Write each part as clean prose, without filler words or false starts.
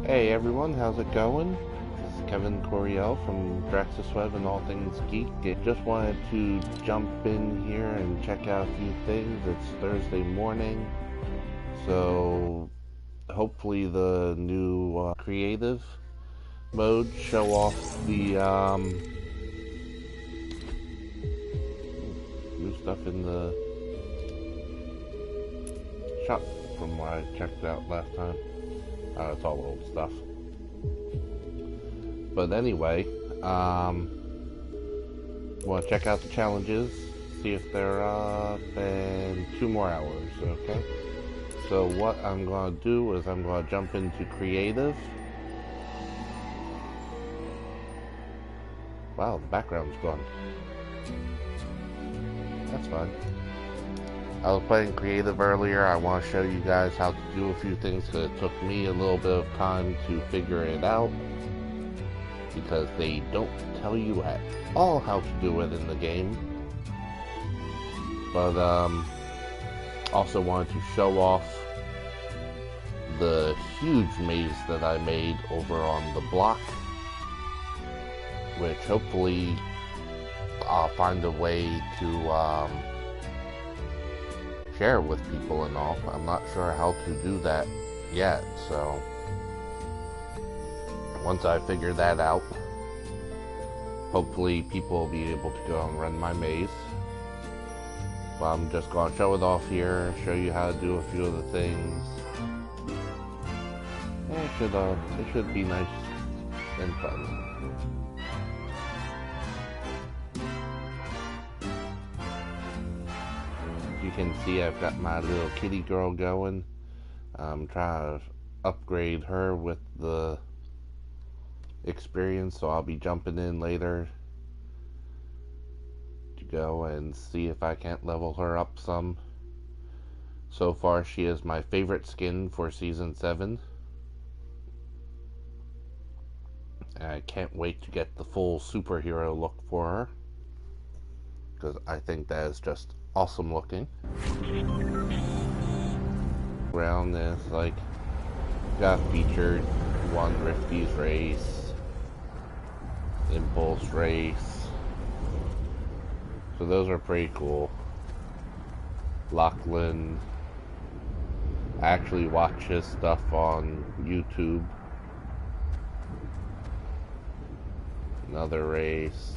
Hey everyone, how's it going? This is Kevin Coriel from Draxisweb and All Things Geek. I just wanted to jump in here and check out a few things. It's Thursday morning, so hopefully the new creative mode show off the new stuff in the shop from what I checked out last time. It's all old stuff. But anyway, want to check out the challenges, see if they're up in 2 more hours, okay? So what I'm going to do is I'm going to jump into creative. Wow, the background's gone. That's fine. I was playing creative earlier. I want to show you guys how to do a few things because it took me a little bit of time to figure it out, because they don't tell you at all how to do it in the game. But also wanted to show off the huge maze that I made over on the block, which hopefully I'll find a way to share with people and all. I'm not sure how to do that yet, so once I figure that out, hopefully people will be able to go and run my maze. But I'm just going to show it off here, show you how to do a few of the things. It should be nice and fun. You can see I've got my little kitty girl going. I'm trying to upgrade her with the experience, so I'll be jumping in later to go and see if I can't level her up some. So far she is my favorite skin for season 7. I can't wait to get the full superhero look for her, because I think that is just awesome looking. Around this, like, got featured one Rifty's race, Impulse race, so those are pretty cool. Lachlan, I actually watch his stuff on YouTube. Another race.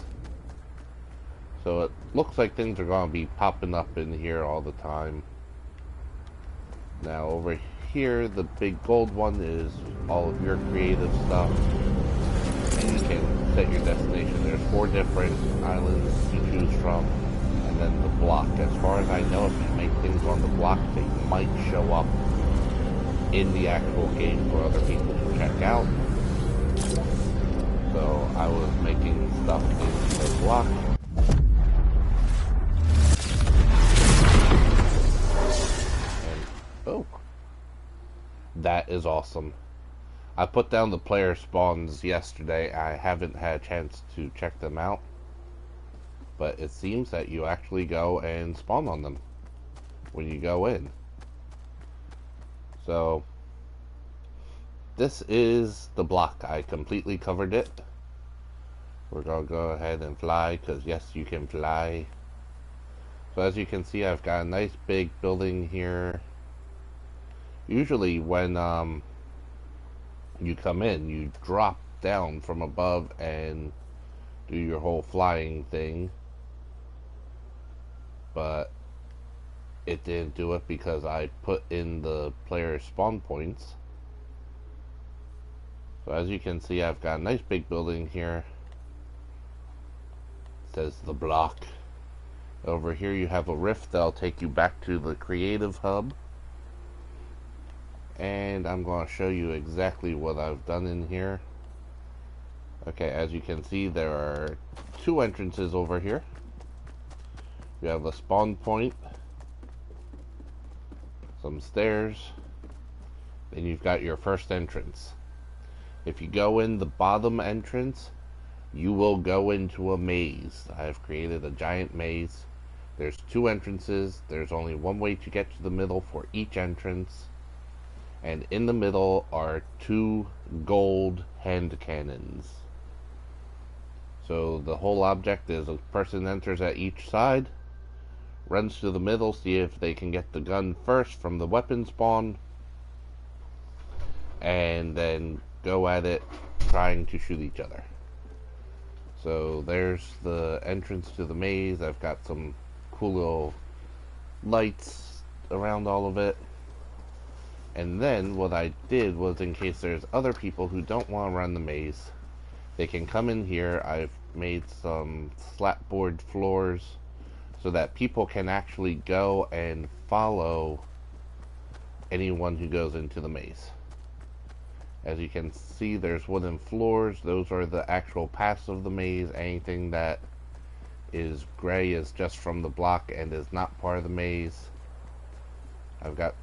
So it looks like things are going to be popping up in here all the time. Now over here, the big gold one is all of your creative stuff, and you can set your destination. There's 4 different islands to choose from, and then the block. As far as I know, if you make things on the block, they might show up in the actual game for other people to check out. So I was making stuff in the block. Oh, that is awesome. I put down the player spawns yesterday. I haven't had a chance to check them out, but it seems that you actually go and spawn on them when you go in. So this is the block. I completely covered it. We're gonna go ahead and fly, because yes, you can fly. So as you can see, I've got a nice big building here. Usually when you come in, you drop down from above and do your whole flying thing, but it didn't do it because I put in the player spawn points. So as you can see, I've got a nice big building here. It says the block. Over here you have a rift that'll take you back to the creative hub. And I'm going to show you exactly what I've done in here. Okay, as you can see, there are 2 entrances over here. You have a spawn point, some stairs, then you've got your first entrance. If you go in the bottom entrance, you will go into a maze. I've created a giant maze. There's 2 entrances. There's only one way to get to the middle for each entrance. And in the middle are 2 gold hand cannons. So the whole object is a person enters at each side, runs to the middle, see if they can get the gun first from the weapon spawn, and then go at it trying to shoot each other. So there's the entrance to the maze. I've got some cool little lights around all of it. And then what I did was, in case there's other people who don't want to run the maze, they can come in here. I've made some slatboard floors so that people can actually go and follow anyone who goes into the maze. As you can see, there's wooden floors. Those are the actual paths of the maze. Anything that is gray is just from the block and is not part of the maze. I've got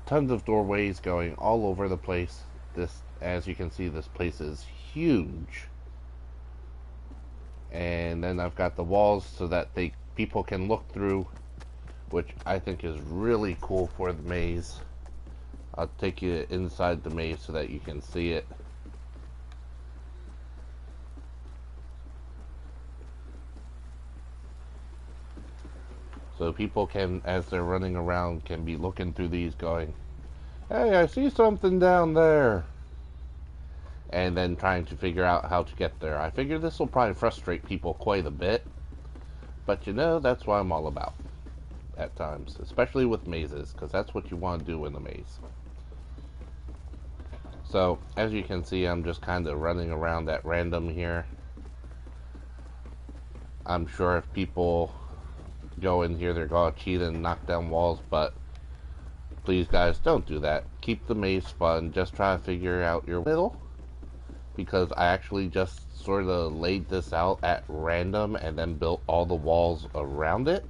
tons of doorways going all over the place. This, as you can see, this place is huge. And then I've got the walls so that people can look through, which I think is really cool for the maze. I'll take you inside the maze so that you can see it. So people can, as they're running around, can be looking through these going, "Hey, I see something down there." And then trying to figure out how to get there. I figure this will probably frustrate people quite a bit. But you know, that's what I'm all about at times. Especially with mazes, because that's what you want to do in a maze. So, as you can see, I'm just kind of running around at random here. I'm sure if people go in here, they're going to cheat and knock down walls, but please, guys, don't do that. Keep the maze fun. Just try to figure out your middle, because I actually just sort of laid this out at random and then built all the walls around it.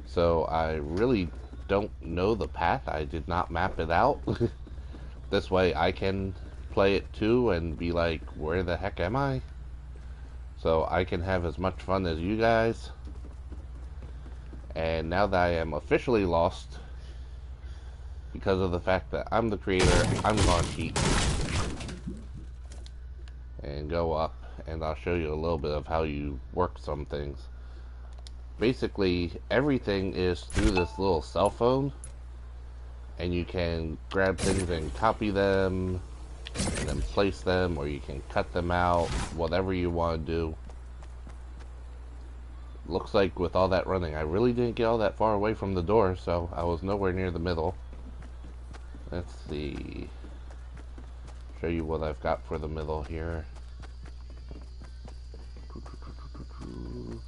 So I really don't know the path. I did not map it out. This way I can play it too and be like, where the heck am I? So I can have as much fun as you guys. And now that I am officially lost, because of the fact that I'm the creator, I'm going to cheat. And go up, and I'll show you a little bit of how you work some things. Basically, everything is through this little cell phone. And you can grab things and copy them, and then place them, or you can cut them out, whatever you want to do. Looks like with all that running, I really didn't get all that far away from the door, so I was nowhere near the middle. Let's see. Show you what I've got for the middle here.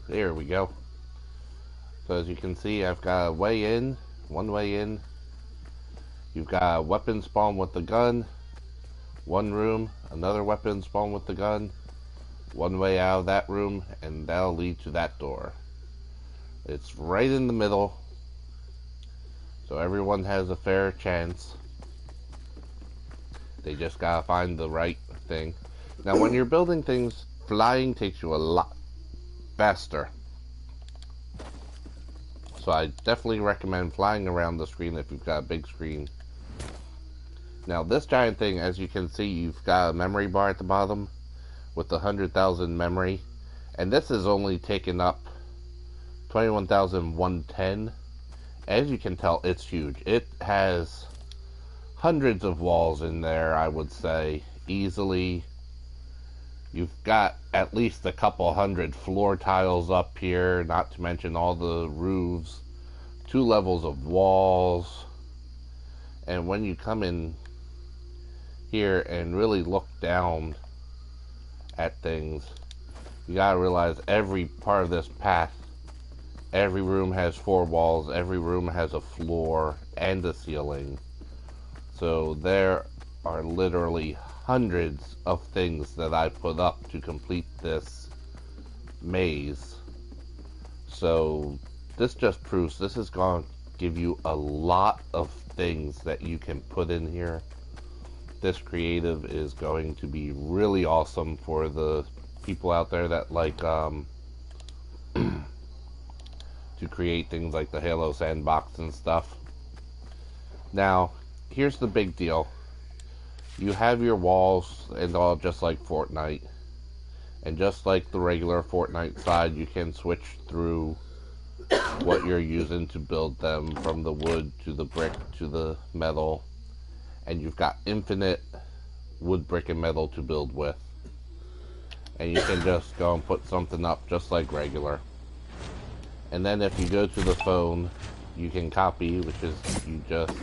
There we go. So as you can see, I've got a way in, one way in. You've got a weapon spawn with the gun, one room, another weapon spawn with the gun, one way out of that room, and that'll lead to that door. It's right in the middle, so everyone has a fair chance. They just gotta find the right thing. Now when you're building things, flying takes you a lot faster. So I definitely recommend flying around the screen if you've got a big screen. Now this giant thing, as you can see, you've got a memory bar at the bottom with the 100,000 memory. And this is only taken up 21,110. As you can tell, it's huge. It has hundreds of walls in there, I would say, easily. You've got at least a couple hundred floor tiles up here, not to mention all the roofs, 2 levels of walls. And when you come in here and really look down at things, you gotta realize every part of this path, every room has 4 walls, every room has a floor and a ceiling. So there are literally hundreds of things that I put up to complete this maze. So this just proves this is going to give you a lot of things that you can put in here. This creative is going to be really awesome for the people out there that like to create things like the Halo sandbox and stuff. Now, here's the big deal. you have your walls and all just like Fortnite. And just like the regular Fortnite side, you can switch through what you're using to build them, from the wood to the brick to the metal. And you've got infinite wood, brick, and metal to build with. And you can just go and put something up just like regular. And then if you go to the phone, you can copy, which is you just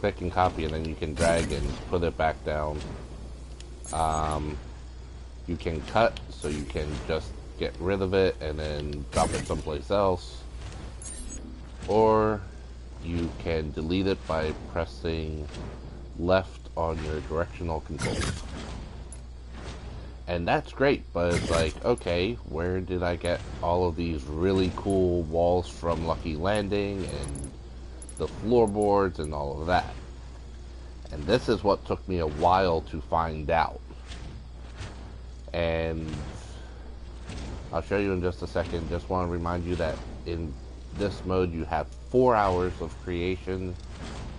click and copy, and then you can drag and put it back down. You can cut, so you can just get rid of it and then drop it someplace else. Or you can delete it by pressing left on your directional controls. And that's great, but it's like, okay, where did I get all of these really cool walls from Lucky Landing and the floorboards and all of that? And this is what took me a while to find out. And I'll show you in just a second. Just want to remind you that in this mode you have 4 hours of creation.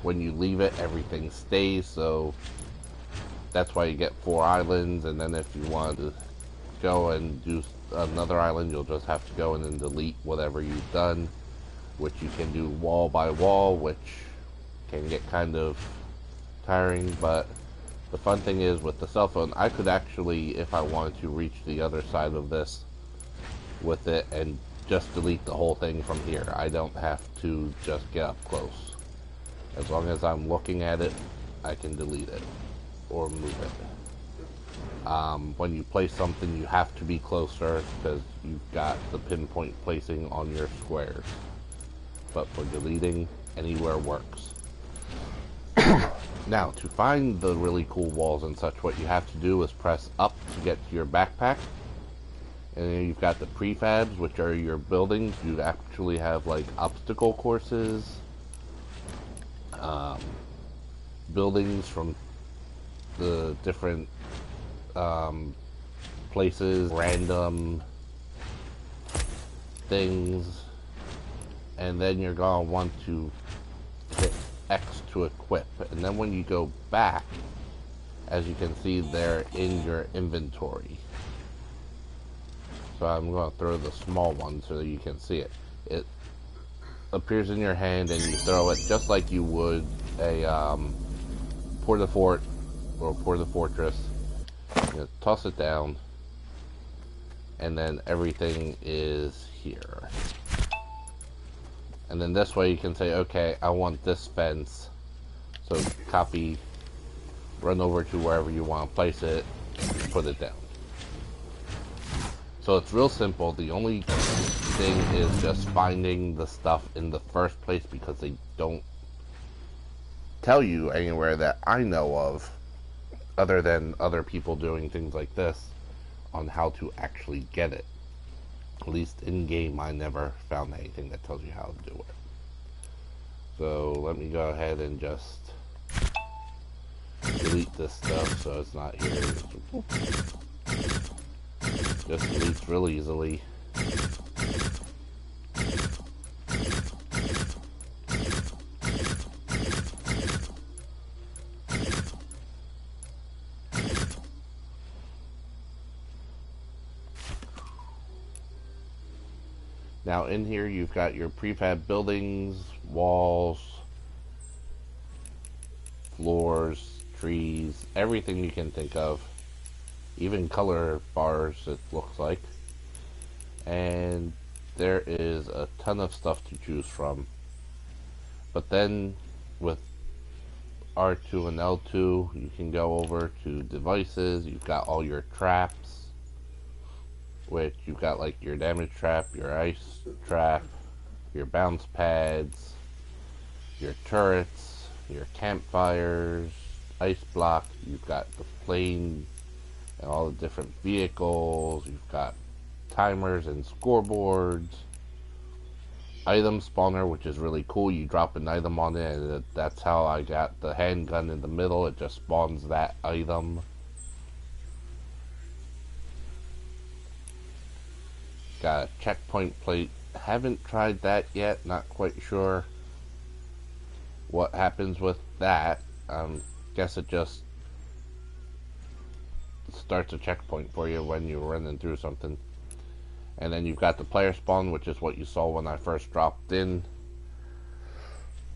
When you leave it, everything stays, so that's why you get 4 islands. And then if you want to go and do another island, you'll just have to go in and delete whatever you've done, which you can do wall by wall, which can get kind of tiring. But the fun thing is, with the cell phone, I could actually, if I wanted to, reach the other side of this with it and just delete the whole thing from here. I don't have to just get up close. As long as I'm looking at it, I can delete it or move it. When you place something, you have to be closer because you've got the pinpoint placing on your squares. But for deleting, anywhere works. Now, to find the really cool walls and such, what you have to do is press up to get to your backpack. And then you've got the prefabs, which are your buildings. You actually have like obstacle courses, buildings from the different places, random things. And then you're going to want to hit X to equip, and then when you go back, as you can see, they're in your inventory. So I'm going to throw the small one so that you can see it. It appears in your hand and you throw it just like you would a Port of Fort or Port of Fortress. You toss it down, and then everything is here. And then this way you can say, okay, I want this fence. So copy, run over to wherever you want to place it, put it down. So it's real simple. The only thing is just finding the stuff in the first place, because they don't tell you anywhere that I know of, other than other people doing things like this, on how to actually get it. At least in game, I never found anything that tells you how to do it. So let me go ahead and just delete this stuff so it's not here. Just deletes real easily. Now in here you've got your prefab buildings, walls, floors, trees, everything you can think of. Even color bars, it looks like. And there is a ton of stuff to choose from. But then with R2 and L2, you can go over to devices. You've got all your traps, which you've got like your damage trap, your ice trap, your bounce pads, your turrets, your campfires, ice block. You've got the plane and all the different vehicles. You've got timers and scoreboards. Item spawner, which is really cool. You drop an item on it, and that's how I got the handgun in the middle. It just spawns that item. Got a checkpoint plate. Haven't tried that yet. Not quite sure what happens with that. Guess it just starts a checkpoint for you when you're running through something. And then you've got the player spawn, which is what you saw when I first dropped in.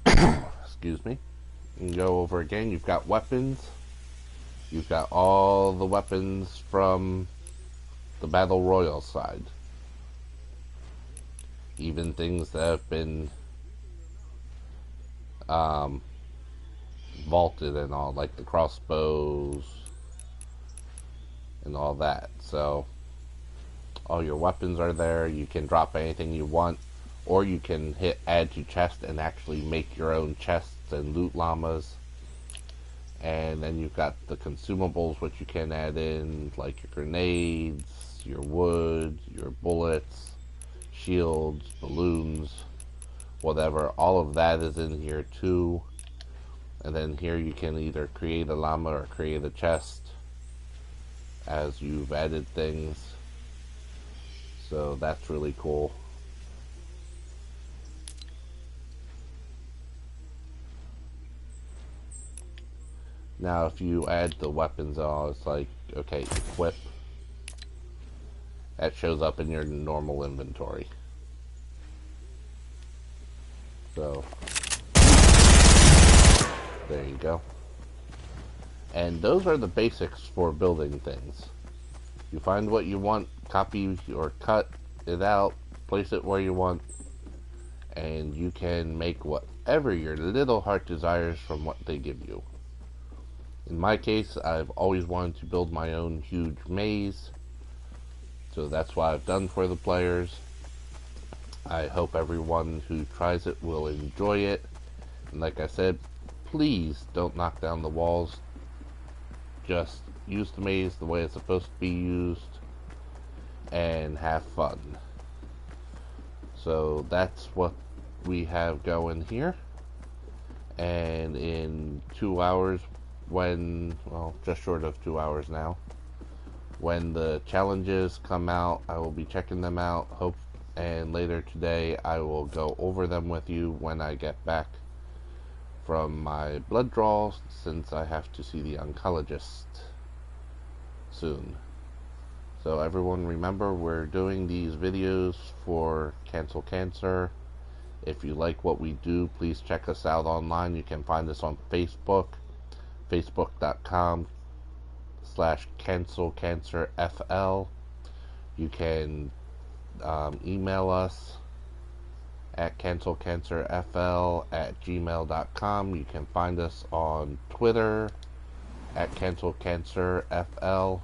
Excuse me. And go over again. You've got weapons. You've got all the weapons from the Battle Royale side. Even things that have been vaulted and all, like the crossbows and all that. So all your weapons are there. You can drop anything you want, or you can hit add to chest and actually make your own chests and loot llamas. And then you've got the consumables, which you can add in, like your grenades, your wood, your bullets, shields, balloons, whatever. All of that is in here too. And then here you can either create a llama or create a chest as you've added things. So that's really cool. Now if you add the weapons on, it's like, okay, equip. That shows up in your normal inventory. So there you go. And those are the basics for building things. You find what you want, copy or cut it out, place it where you want, and you can make whatever your little heart desires from what they give you. In my case, I've always wanted to build my own huge maze, so that's what I've done for the players. I hope everyone who tries it will enjoy it. And like I said, please don't knock down the walls. Just use the maze the way it's supposed to be used and have fun. So that's what we have going here. And in 2 hours, well, just short of 2 hours now, when the challenges come out, I will be checking them out. And later today, I will go over them with you when I get back from my blood draws, since I have to see the oncologist soon. So everyone, remember, we're doing these videos for Cancel Cancer. If you like what we do, please check us out online. You can find us on Facebook, facebook.com/cancelcancerfl. You can email us at cancelcancerfl@gmail.com. You can find us on Twitter at cancelcancerfl.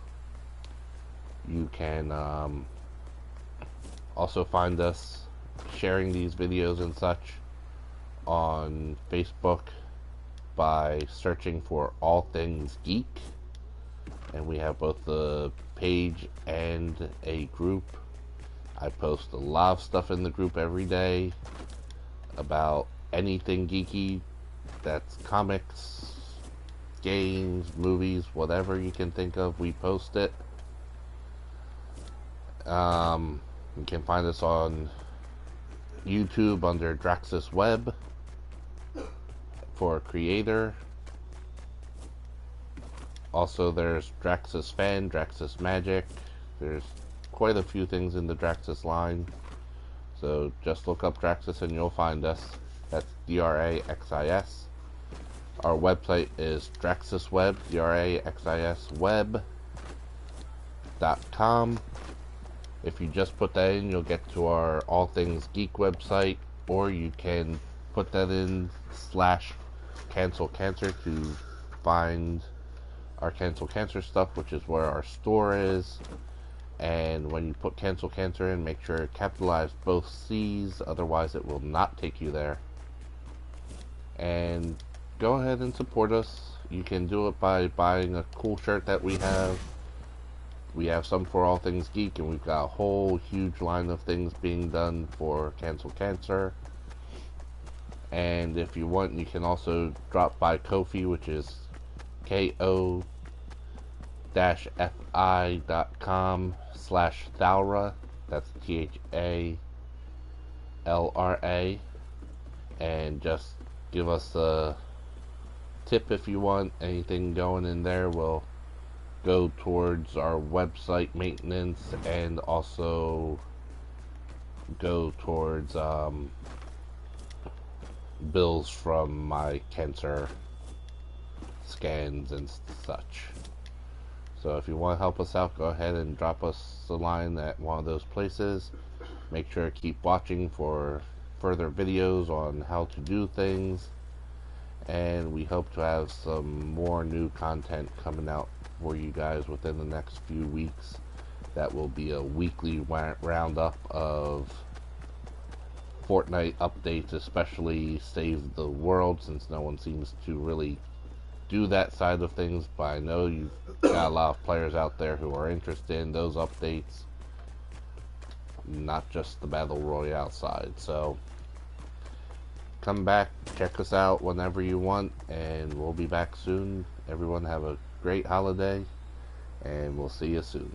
You can also find us sharing these videos and such on Facebook by searching for All Things Geek. And we have both the page and a group. I post a lot of stuff in the group every day about anything geeky. That's comics, games, movies, whatever you can think of, we post it. You can find us on YouTube under Draxus Web for Creator. Also, there's Draxus Fan, Draxus Magic. There's quite a few things in the Draxus line. So just look up Draxus and you'll find us. That's DRAXIS. Our website is DraxusWeb, DRAXISweb.com. If you just put that in, you'll get to our All Things Geek website, or you can put that in /Cancel Cancer to find our Cancel Cancer stuff, which is where our store is. And when you put Cancel Cancer in, make sure to capitalize both C's, otherwise it will not take you there. And go ahead and support us. You can do it by buying a cool shirt that we have. We have some for All Things Geek, and we've got a whole huge line of things being done for Cancel Cancer. And if you want, you can also drop by Ko-fi, which is ko-fi.com/Thalra. That's THALRA. And just give us a tip if you want. Anything going in there will go towards our website maintenance and also go towards bills from my cancer scans and such. So if you want to help us out, go ahead and drop us a line at one of those places. Make sure to keep watching for further videos on how to do things, and we hope to have some more new content coming out for you guys within the next few weeks. That will be a weekly roundup of Fortnite updates, especially Save the World, since no one seems to really do that side of things, but I know you've got a lot of players out there who are interested in those updates, not just the Battle Royale side. So come back, check us out whenever you want, and we'll be back soon. Everyone have a great holiday, and we'll see you soon.